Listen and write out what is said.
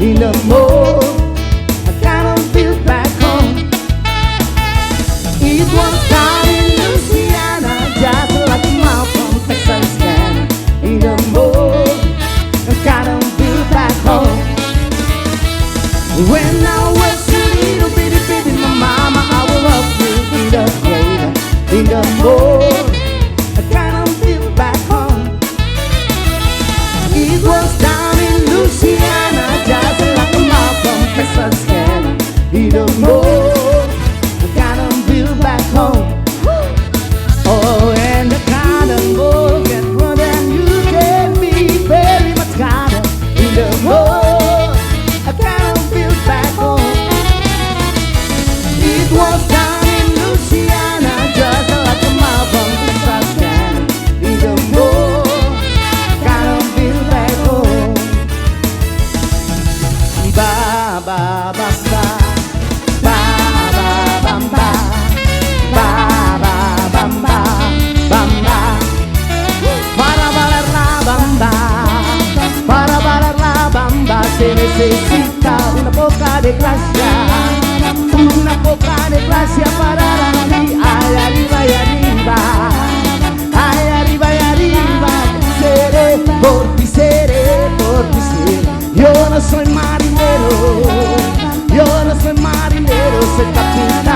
in the mood. I kind of feel back home. It was down in Louisiana, just like a mile from Texas, can in the mood. I kind of feel back home. When I was a little bitty, my mama, I will love you in the cradle, in the mood. I kind of feel back home. It was down in Louisiana, just like a mile from Texas, can in the mood. I kind of feel back home. Oh, and the kind of mood get more than you gave me, very much kind of in the mood. I kind of feel back home. It was down in Louisiana, just like a mile from Texas, can in the mood. Kind of feel back home. Ba ba ba ba, ba ba ba ba, ba ba ba ba, bamba. Para bailar la bamba, para bailar la bamba se necesita una poca de gracia, una poca de gracia para la vida. Ay, arriba y arriba, ay, arriba y arriba. Seré por ti, seré por ti, seré. Yo no soy marinero, yo no soy marinero, soy capitán.